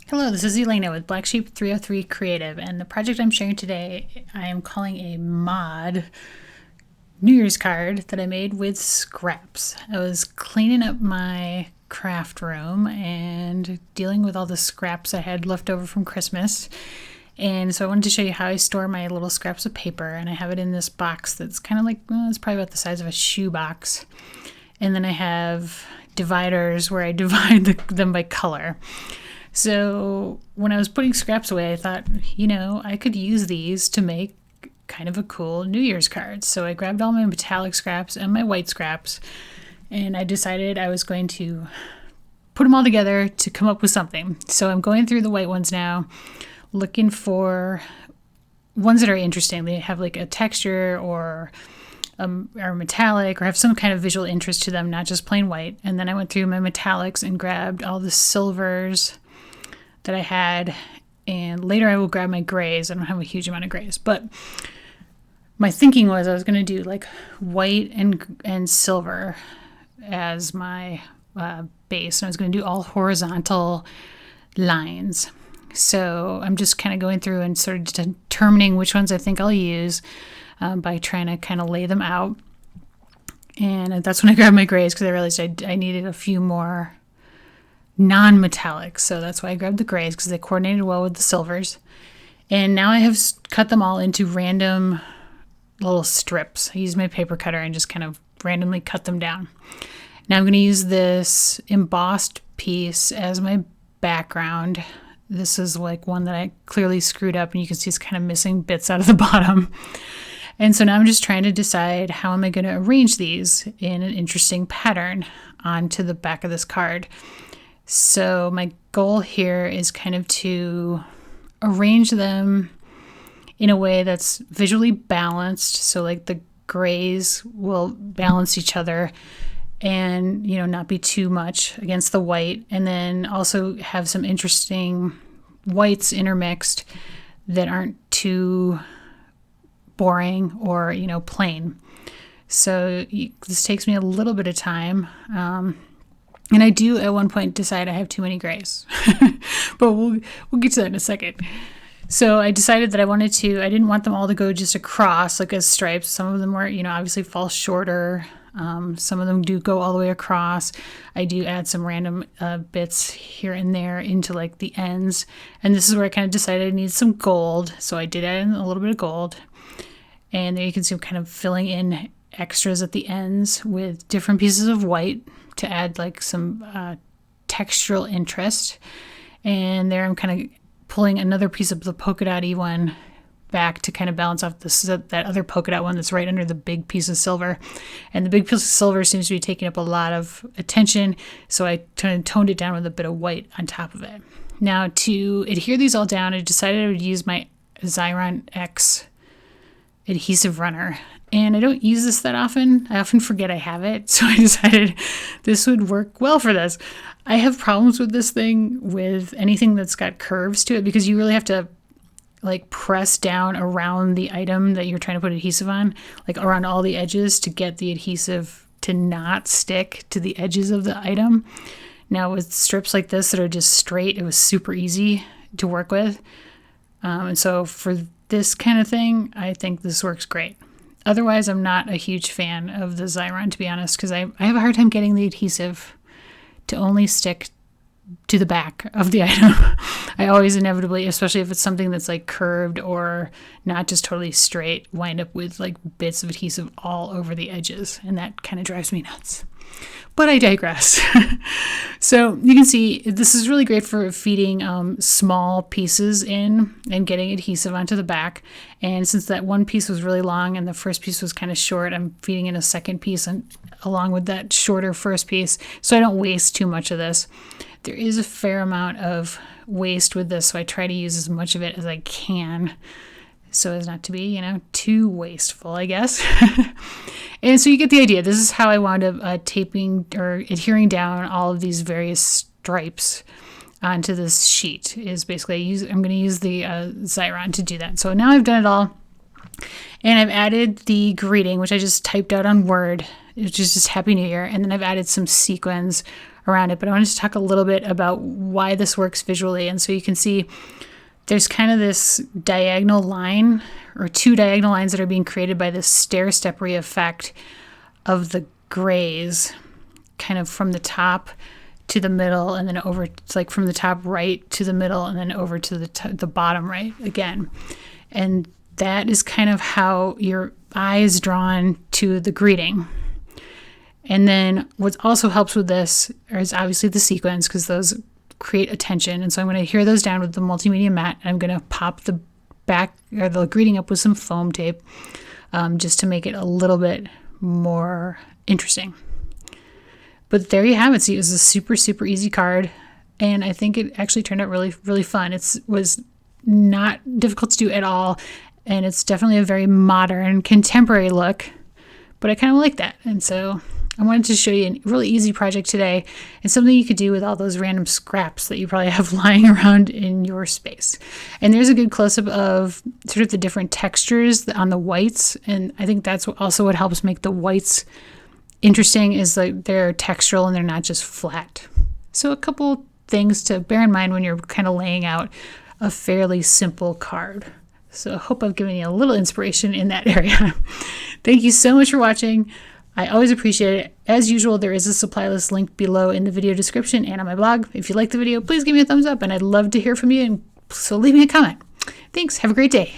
Hello, this is Elena with Black Sheep 303 Creative, and the project I'm sharing today I am calling a mod New Year's card that I made with scraps. I was cleaning up my craft room and dealing with all the scraps I had left over from Christmas. And so I wanted to show you how I store my little scraps of paper, and I have it in this box that's kind of like, well, it's probably about the size of a shoe box. And then I have dividers where I divide them by color. So when I was putting scraps away, I thought, I could use these to make kind of a cool New Year's card. So I grabbed all my metallic scraps and my white scraps, and I decided I was going to put them all together to come up with something. So I'm going through the white ones now, looking for ones that are interesting. They have like a texture or are metallic or have some kind of visual interest to them, not just plain white. And then I went through my metallics and grabbed all the silvers that I had, and later I will grab my grays. I don't have a huge amount of grays, but my thinking was I was going to do like white and silver as my base, and I was going to do all horizontal lines. So I'm just kind of going through and sort of determining which ones I think I'll use by trying to kind of lay them out. And that's when I grabbed my grays, because I realized I needed a few more non-metallic, so that's why I grabbed the grays, because they coordinated well with the silvers. And now I have cut them all into random little strips. I used my paper cutter and just kind of randomly cut them down. Now I'm going to use this embossed piece as my background. This is like one that I clearly screwed up, and you can see it's kind of missing bits out of the bottom. And so now I'm just trying to decide how am I going to arrange these in an interesting pattern onto the back of this card. So my goal here is kind of to arrange them in a way that's visually balanced. So like the grays will balance each other and, not be too much against the white. And then also have some interesting whites intermixed that aren't too boring or, plain. So this takes me a little bit of time. And I do at one point decide I have too many grays, but we'll get to that in a second. So I decided that I didn't want them all to go just across like as stripes. Some of them were, obviously fall shorter. Some of them do go all the way across. I do add some random bits here and there into like the ends. And this is where I kind of decided I need some gold. So I did add in a little bit of gold. And there you can see I'm kind of filling in extras at the ends with different pieces of white to add like some textural interest. And there I'm kind of pulling another piece of the polka dot-y one back to kind of balance off that other polka dot one that's right under the big piece of silver. And the big piece of silver seems to be taking up a lot of attention, so I kind of toned it down with a bit of white on top of it. Now to adhere these all down, I decided I would use my Xyron X adhesive runner. And I don't use this that often. I often forget I have it. So I decided this would work well for this. I have problems with this thing with anything that's got curves to it, because you really have to like press down around the item that you're trying to put adhesive on, like around all the edges to get the adhesive to not stick to the edges of the item. Now with strips like this that are just straight, it was super easy to work with. And so for this kind of thing, I think this works great. Otherwise, I'm not a huge fan of the Xyron, to be honest, because I have a hard time getting the adhesive to only stick to the back of the item. I always inevitably, especially if it's something that's like curved or not just totally straight, wind up with like bits of adhesive all over the edges, and that kind of drives me nuts. But I digress. So you can see this is really great for feeding small pieces in and getting adhesive onto the back. And since that one piece was really long and the first piece was kind of short, I'm feeding in a second piece along with that shorter first piece, so I don't waste too much of this. There is a fair amount of waste with this, so I try to use as much of it as I can, so as not to be, too wasteful, I guess. And so you get the idea. This is how I wound up taping or adhering down all of these various stripes onto this sheet. Is basically I'm going to use the Xyron to do that. So now I've done it all, and I've added the greeting, which I just typed out on Word, which is just Happy New Year, and then I've added some sequins around it, but I wanted to talk a little bit about why this works visually. And so you can see there's kind of this diagonal line, or two diagonal lines that are being created by this stair-steppery effect of the grays, kind of from the top to the middle, and then over. It's like from the top right to the middle, and then over to the bottom right again. And that is kind of how your eye is drawn to the greeting. And then what also helps with this is obviously the sequins, because those create attention. And so I'm going to adhere those down with the multimedia mat, and I'm going to pop the back or the greeting up with some foam tape, just to make it a little bit more interesting. But there you have it. See, it was a super, super easy card, and I think it actually turned out really, really fun. It was not difficult to do at all, and it's definitely a very modern, contemporary look, but I kind of like that. And so I wanted to show you a really easy project today, and something you could do with all those random scraps that you probably have lying around in your space. And there's a good close-up of sort of the different textures on the whites, and I think that's also what helps make the whites interesting, is like they're textural and they're not just flat. So a couple things to bear in mind when you're kind of laying out a fairly simple card. So I hope I've given you a little inspiration in that area. Thank you so much for watching. I always appreciate it. As usual, there is a supply list link below in the video description and on my blog. If you like the video, please give me a thumbs up, and I'd love to hear from you, and so leave me a comment. Thanks. Have a great day.